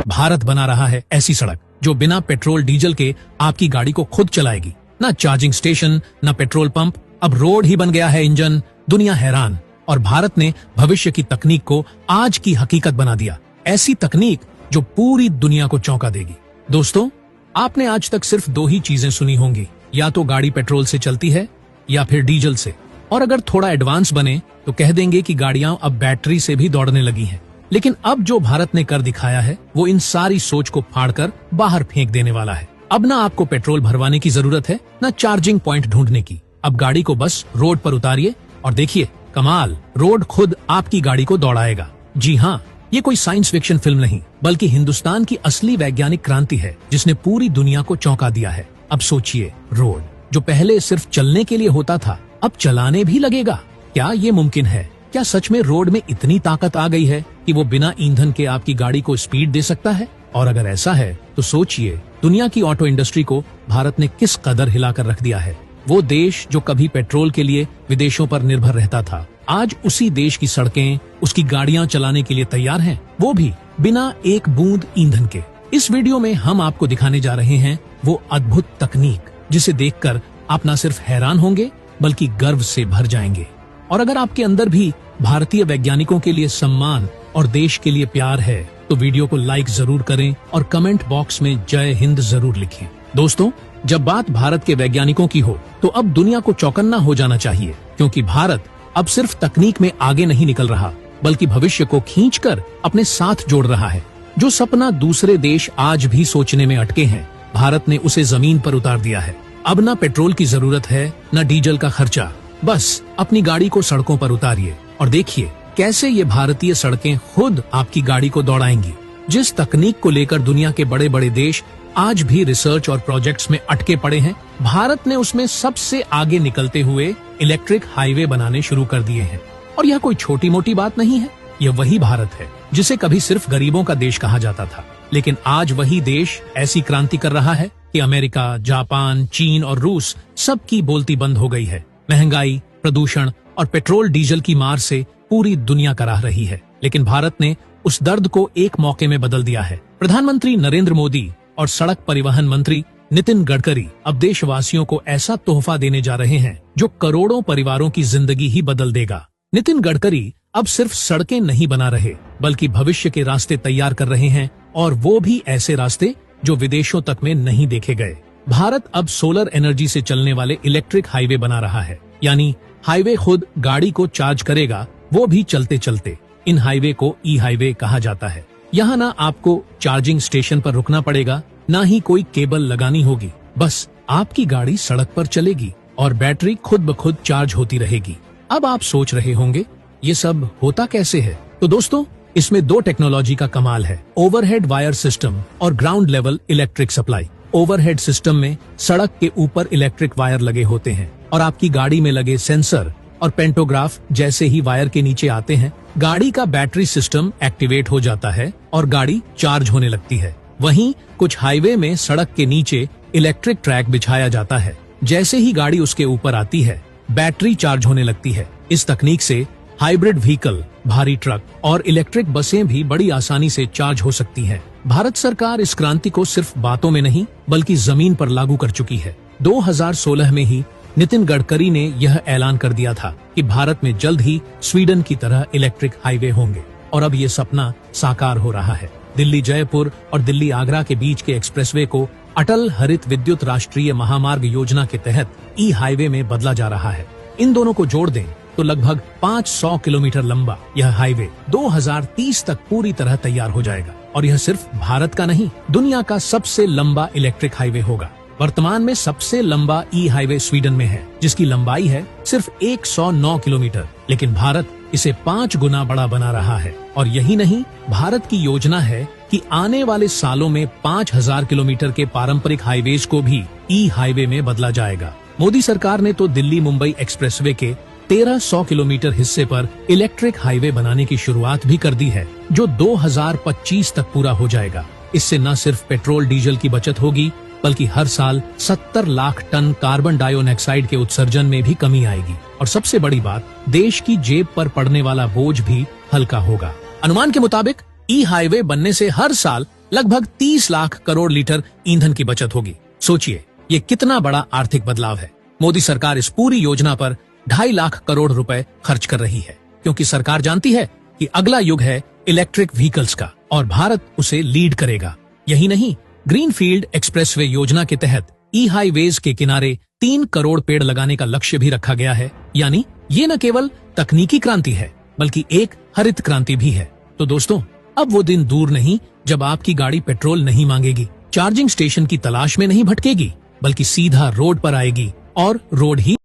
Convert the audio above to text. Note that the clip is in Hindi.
भारत बना रहा है ऐसी सड़क जो बिना पेट्रोल डीजल के आपकी गाड़ी को खुद चलाएगी। ना चार्जिंग स्टेशन, ना पेट्रोल पंप, अब रोड ही बन गया है इंजन। दुनिया हैरान, और भारत ने भविष्य की तकनीक को आज की हकीकत बना दिया। ऐसी तकनीक जो पूरी दुनिया को चौंका देगी। दोस्तों, आपने आज तक सिर्फ दो ही चीजें सुनी होंगी, या तो गाड़ी पेट्रोल से चलती है या फिर डीजल से, और अगर थोड़ा एडवांस बने तो कह देंगे कि गाड़ियां अब बैटरी से भी दौड़ने लगी हैं। लेकिन अब जो भारत ने कर दिखाया है वो इन सारी सोच को फाड़कर बाहर फेंक देने वाला है। अब ना आपको पेट्रोल भरवाने की जरूरत है, ना चार्जिंग पॉइंट ढूंढने की। अब गाड़ी को बस रोड पर उतारिए और देखिए कमाल, रोड खुद आपकी गाड़ी को दौड़ाएगा। जी हाँ, ये कोई साइंस फिक्शन फिल्म नहीं, बल्कि हिंदुस्तान की असली वैज्ञानिक क्रांति है जिसने पूरी दुनिया को चौंका दिया है। अब सोचिए, रोड जो पहले सिर्फ चलने के लिए होता था अब चलाने भी लगेगा। क्या ये मुमकिन है? क्या सच में रोड में इतनी ताकत आ गई है कि वो बिना ईंधन के आपकी गाड़ी को स्पीड दे सकता है? और अगर ऐसा है तो सोचिए, दुनिया की ऑटो इंडस्ट्री को भारत ने किस कदर हिलाकर रख दिया है। वो देश जो कभी पेट्रोल के लिए विदेशों पर निर्भर रहता था, आज उसी देश की सड़कें, उसकी गाड़ियां चलाने के लिए तैयार हैं, वो भी बिना एक बूंद ईंधन के। इस वीडियो में हम आपको दिखाने जा रहे हैं वो अद्भुत तकनीक जिसे देखकर आप न सिर्फ हैरान होंगे बल्कि गर्व से भर जाएंगे। और अगर आपके अंदर भी भारतीय वैज्ञानिकों के लिए सम्मान और देश के लिए प्यार है तो वीडियो को लाइक जरूर करें और कमेंट बॉक्स में जय हिंद जरूर लिखें। दोस्तों, जब बात भारत के वैज्ञानिकों की हो तो अब दुनिया को चौकन्ना हो जाना चाहिए, क्योंकि भारत अब सिर्फ तकनीक में आगे नहीं निकल रहा बल्कि भविष्य को खींचकर अपने साथ जोड़ रहा है। जो सपना दूसरे देश आज भी सोचने में अटके हैं, भारत ने उसे जमीन पर उतार दिया है। अब ना पेट्रोल की जरूरत है, न डीजल का खर्चा। बस अपनी गाड़ी को सड़कों पर उतारिए और देखिए कैसे ये भारतीय सड़कें खुद आपकी गाड़ी को दौड़ाएंगी। जिस तकनीक को लेकर दुनिया के बड़े बड़े देश आज भी रिसर्च और प्रोजेक्ट्स में अटके पड़े हैं, भारत ने उसमें सबसे आगे निकलते हुए इलेक्ट्रिक हाईवे बनाने शुरू कर दिए हैं। और यह कोई छोटी मोटी बात नहीं है, यह वही भारत है जिसे कभी सिर्फ गरीबों का देश कहा जाता था, लेकिन आज वही देश ऐसी क्रांति कर रहा है कि अमेरिका, जापान, चीन और रूस सबकी बोलती बंद हो गई है। महंगाई, प्रदूषण और पेट्रोल डीजल की मार से पूरी दुनिया कराह रही है, लेकिन भारत ने उस दर्द को एक मौके में बदल दिया है। प्रधानमंत्री नरेंद्र मोदी और सड़क परिवहन मंत्री नितिन गडकरी अब देशवासियों को ऐसा तोहफा देने जा रहे हैं जो करोड़ों परिवारों की जिंदगी ही बदल देगा। नितिन गडकरी अब सिर्फ सड़कें नहीं बना रहे बल्कि भविष्य के रास्ते तैयार कर रहे हैं, और वो भी ऐसे रास्ते जो विदेशों तक में नहीं देखे गए। भारत अब सोलर एनर्जी से चलने वाले इलेक्ट्रिक हाईवे बना रहा है, यानी हाईवे खुद गाड़ी को चार्ज करेगा, वो भी चलते चलते। इन हाईवे को ई हाईवे कहा जाता है। यहाँ ना आपको चार्जिंग स्टेशन पर रुकना पड़ेगा, ना ही कोई केबल लगानी होगी, बस आपकी गाड़ी सड़क पर चलेगी और बैटरी खुद ब खुद चार्ज होती रहेगी। अब आप सोच रहे होंगे ये सब होता कैसे है? तो दोस्तों, इसमें दो टेक्नोलॉजी का कमाल है, ओवरहेड वायर सिस्टम और ground level electric supply. Overhead system में सड़क के ऊपर इलेक्ट्रिक वायर लगे होते हैं और आपकी गाड़ी में लगे सेंसर और पेंटोग्राफ जैसे ही वायर के नीचे आते हैं, गाड़ी का बैटरी सिस्टम एक्टिवेट हो जाता है और गाड़ी चार्ज होने लगती है। वहीं कुछ हाईवे में सड़क के नीचे इलेक्ट्रिक ट्रैक बिछाया जाता है। जैसे ही गाड़ी उसके ऊपर आती है, बैटरी चार्ज होने लगती है। इस तकनीक से हाइब्रिड व्हीकल, भारी ट्रक और इलेक्ट्रिक बसें भी बड़ी आसानी से चार्ज हो सकती हैं। भारत सरकार इस क्रांति को सिर्फ बातों में नहीं बल्कि जमीन पर लागू कर चुकी है। 2016 में ही नितिन गडकरी ने यह ऐलान कर दिया था कि भारत में जल्द ही स्वीडन की तरह इलेक्ट्रिक हाईवे होंगे, और अब ये सपना साकार हो रहा है। दिल्ली जयपुर और दिल्ली आगरा के बीच के एक्सप्रेसवे को अटल हरित विद्युत राष्ट्रीय महामार्ग योजना के तहत ई हाईवे में बदला जा रहा है। इन दोनों को जोड़ दें तो लगभग 500 किलोमीटर लंबा यह हाईवे 2030 तक पूरी तरह तैयार हो जाएगा, और यह सिर्फ भारत का नहीं, दुनिया का सबसे लंबा इलेक्ट्रिक हाईवे होगा। वर्तमान में सबसे लंबा ई हाईवे स्वीडन में है, जिसकी लंबाई है सिर्फ 109 किलोमीटर, लेकिन भारत इसे 5 गुना बड़ा बना रहा है। और यही नहीं, भारत की योजना है कि आने वाले सालों में 5000 किलोमीटर के पारंपरिक हाईवेज को भी ई हाईवे में बदला जाएगा। मोदी सरकार ने तो दिल्ली मुंबई एक्सप्रेसवे के 1300 किलोमीटर हिस्से पर इलेक्ट्रिक हाईवे बनाने की शुरुआत भी कर दी है, जो 2025 तक पूरा हो जाएगा। इससे न सिर्फ पेट्रोल डीजल की बचत होगी बल्कि हर साल 70 लाख टन कार्बन डाइऑक्साइड के उत्सर्जन में भी कमी आएगी, और सबसे बड़ी बात, देश की जेब पर पड़ने वाला बोझ भी हल्का होगा। अनुमान के मुताबिक ई हाईवे बनने से हर साल लगभग 30 लाख करोड़ लीटर ईंधन की बचत होगी। सोचिए ये कितना बड़ा आर्थिक बदलाव है। मोदी सरकार इस पूरी योजना पर 2.5 लाख करोड़ रुपए खर्च कर रही है, क्योंकि सरकार जानती है कि अगला युग है इलेक्ट्रिक व्हीकल्स का और भारत उसे लीड करेगा। यही नहीं, ग्रीनफील्ड एक्सप्रेसवे योजना के तहत ई हाईवेज के किनारे 3 करोड़ पेड़ लगाने का लक्ष्य भी रखा गया है। यानी ये न केवल तकनीकी क्रांति है, बल्कि एक हरित क्रांति भी है। तो दोस्तों, अब वो दिन दूर नहीं जब आपकी गाड़ी पेट्रोल नहीं मांगेगी, चार्जिंग स्टेशन की तलाश में नहीं भटकेगी, बल्कि सीधा रोड पर आएगी और रोड ही